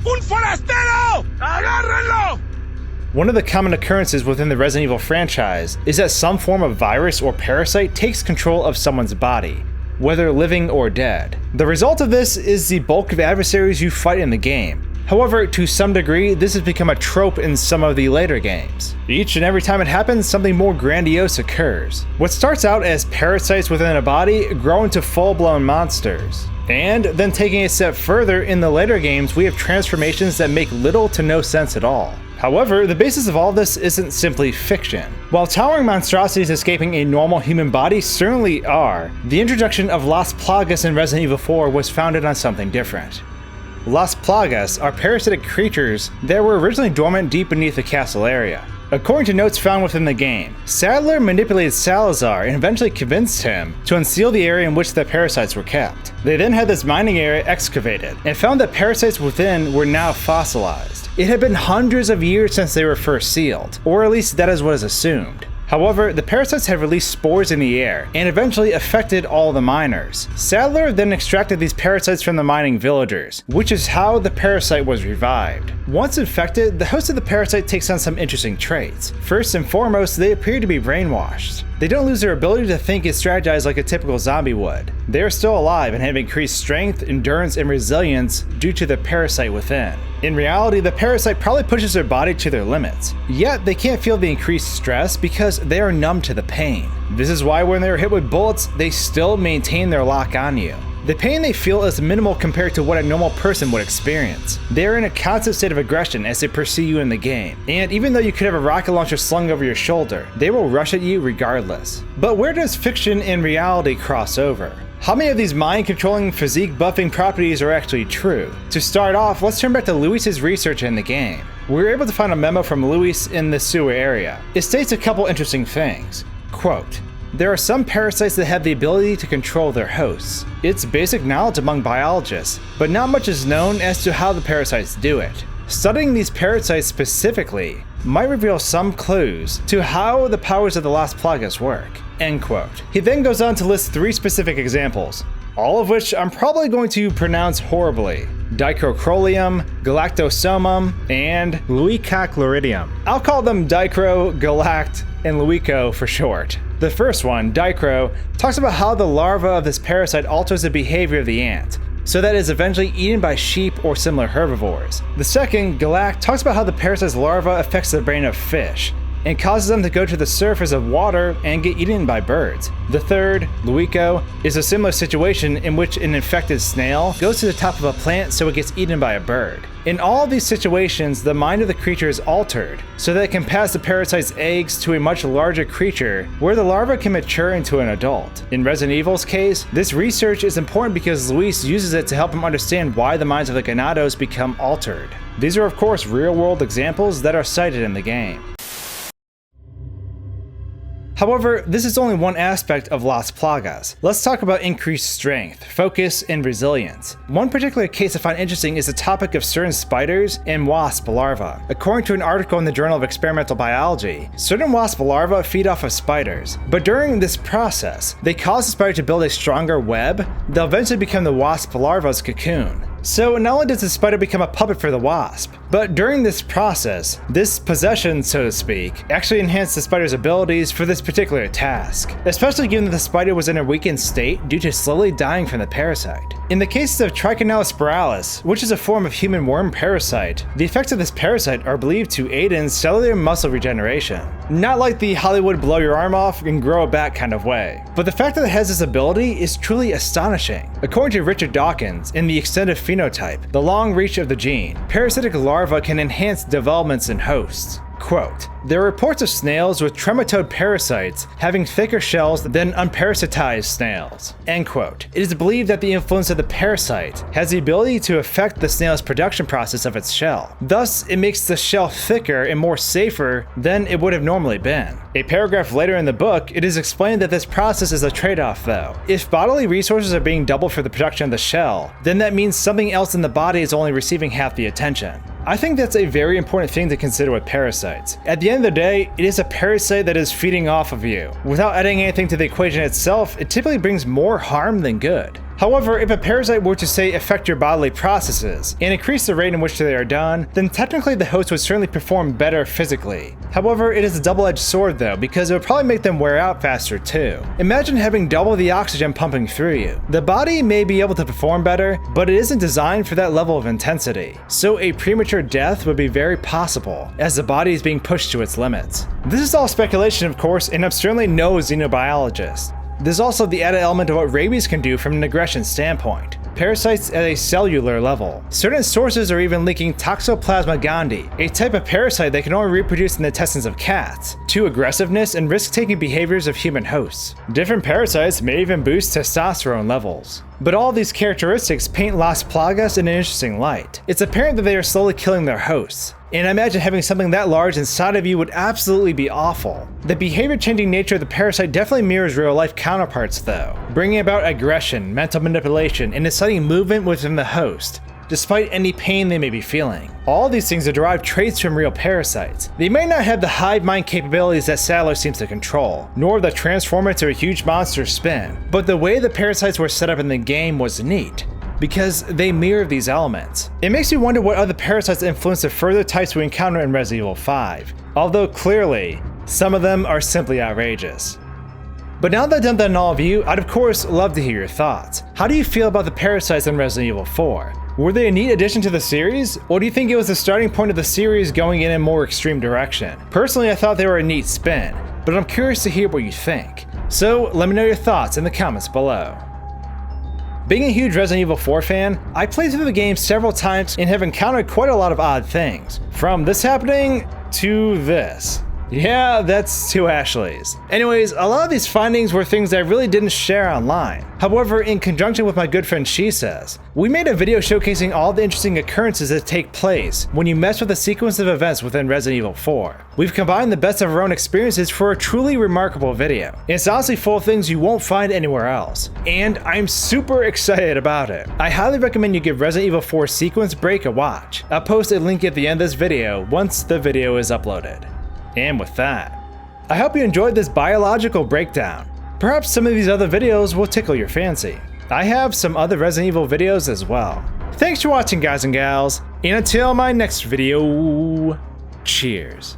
¡Un forastero! ¡Agárrenlo! One of the common occurrences within the Resident Evil franchise is that some form of virus or parasite takes control of someone's body, whether living or dead. The result of this is the bulk of adversaries you fight in the game. However, to some degree, this has become a trope in some of the later games. Each and every time it happens, something more grandiose occurs. What starts out as parasites within a body grow into full-blown monsters. And then taking it a step further, in the later games, we have transformations that make little to no sense at all. However, the basis of all this isn't simply fiction. While towering monstrosities escaping a normal human body certainly are, the introduction of Las Plagas in Resident Evil 4 was founded on something different. Las Plagas are parasitic creatures that were originally dormant deep beneath the castle area. According to notes found within the game, Sadler manipulated Salazar and eventually convinced him to unseal the area in which the parasites were kept. They then had this mining area excavated and found that parasites within were now fossilized. It had been hundreds of years since they were first sealed, or at least that is what is assumed. However, the parasites had released spores in the air and eventually affected all the miners. Sadler then extracted these parasites from the mining villagers, which is how the parasite was revived. Once infected, the host of the parasite takes on some interesting traits. First and foremost, they appear to be brainwashed. They don't lose their ability to think and strategize like a typical zombie would. They are still alive and have increased strength, endurance, and resilience due to the parasite within. In reality, the parasite probably pushes their body to their limits, yet they can't feel the increased stress because they are numb to the pain. This is why when they are hit with bullets, they still maintain their lock on you. The pain they feel is minimal compared to what a normal person would experience. They are in a constant state of aggression as they pursue you in the game, and even though you could have a rocket launcher slung over your shoulder, they will rush at you regardless. But where does fiction and reality cross over? How many of these mind-controlling, physique-buffing properties are actually true? To start off, let's turn back to Luis's research in the game. We were able to find a memo from Luis in the sewer area. It states a couple interesting things. Quote, "There are some parasites that have the ability to control their hosts. It's basic knowledge among biologists, but not much is known as to how the parasites do it. Studying these parasites specifically might reveal some clues to how the powers of the Las Plagas work." End quote. He then goes on to list 3 specific examples, all of which I'm probably going to pronounce horribly: Dicrochrolium, Galactosomum, and Leucochloridium. I'll call them Dicro, Galact, and Leuco for short. The first one, Dicro, talks about how the larva of this parasite alters the behavior of the ant, so that it is eventually eaten by sheep or similar herbivores. The second, Galact, talks about how the parasite's larva affects the brain of fish, and causes them to go to the surface of water and get eaten by birds. The third, Leuco, is a similar situation in which an infected snail goes to the top of a plant so it gets eaten by a bird. In all of these situations, the mind of the creature is altered, so that it can pass the parasite's eggs to a much larger creature, where the larva can mature into an adult. In Resident Evil's case, this research is important because Luis uses it to help him understand why the minds of the Ganados become altered. These are of course real-world examples that are cited in the game. However, this is only one aspect of Las Plagas. Let's talk about increased strength, focus, and resilience. One particular case I find interesting is the topic of certain spiders and wasp larvae. According to an article in the Journal of Experimental Biology, certain wasp larvae feed off of spiders, but during this process, they cause the spider to build a stronger web. They'll eventually become the wasp larva's cocoon. So not only does the spider become a puppet for the wasp, but during this process, this possession, so to speak, actually enhanced the spider's abilities for this particular task, especially given that the spider was in a weakened state due to slowly dying from the parasite. In the case of Trichinella spiralis, which is a form of human worm parasite, the effects of this parasite are believed to aid in cellular muscle regeneration. Not like the Hollywood blow your arm off and grow it back kind of way, but the fact that it has this ability is truly astonishing. According to Richard Dawkins, in the extended phenotype, the long reach of the gene, parasitic larvae can enhance developments in hosts. Quote, "There are reports of snails with trematode parasites having thicker shells than unparasitized snails." End quote. It is believed that the influence of the parasite has the ability to affect the snail's production process of its shell. Thus, it makes the shell thicker and more safer than it would have normally been. A paragraph later in the book, it is explained that this process is a trade-off though. If bodily resources are being doubled for the production of the shell, then that means something else in the body is only receiving half the attention. I think that's a very important thing to consider with parasites. At the end of the day, it is a parasite that is feeding off of you. Without adding anything to the equation itself, it typically brings more harm than good. However, if a parasite were to say affect your bodily processes and increase the rate in which they are done, then technically the host would certainly perform better physically. However, it is a double-edged sword though, because it would probably make them wear out faster too. Imagine having double the oxygen pumping through you. The body may be able to perform better, but it isn't designed for that level of intensity. So a premature death would be very possible, as the body is being pushed to its limits. This is all speculation of course, and I'm certainly no xenobiologist. There's also the added element of what rabies can do from an aggression standpoint. Parasites at a cellular level. Certain sources are even linking Toxoplasma gondii, a type of parasite that can only reproduce in the intestines of cats, to aggressiveness and risk-taking behaviors of human hosts. Different parasites may even boost testosterone levels. But all these characteristics paint Los Plagas in an interesting light. It's apparent that they are slowly killing their hosts. And I imagine having something that large inside of you would absolutely be awful. The behavior-changing nature of the parasite definitely mirrors real-life counterparts though, bringing about aggression, mental manipulation, and inciting movement within the host, despite any pain they may be feeling. All these things are derived traits from real parasites. They may not have the hive mind capabilities that Sadler seems to control, nor the transform into a huge monster spin, but the way the parasites were set up in the game was neat, because they mirror these elements. It makes me wonder what other parasites influence the further types we encounter in Resident Evil 5, although clearly, some of them are simply outrageous. But now that I've dumped on all of you, I'd of course love to hear your thoughts. How do you feel about the parasites in Resident Evil 4? Were they a neat addition to the series, or do you think it was the starting point of the series going in a more extreme direction? Personally, I thought they were a neat spin, but I'm curious to hear what you think. So let me know your thoughts in the comments below. Being a huge Resident Evil 4 fan, I played through the game several times and have encountered quite a lot of odd things. From this happening to this. Yeah, that's two Ashleys. Anyways, a lot of these findings were things I really didn't share online. However, in conjunction with my good friend She Says, we made a video showcasing all the interesting occurrences that take place when you mess with a sequence of events within Resident Evil 4. We've combined the best of our own experiences for a truly remarkable video. It's honestly full of things you won't find anywhere else, and I'm super excited about it. I highly recommend you give Resident Evil 4 Sequence Break a watch. I'll post a link at the end of this video once the video is uploaded. And with that, I hope you enjoyed this biological breakdown. Perhaps some of these other videos will tickle your fancy. I have some other Resident Evil videos as well. Thanks for watching guys and gals, and until my next video, cheers.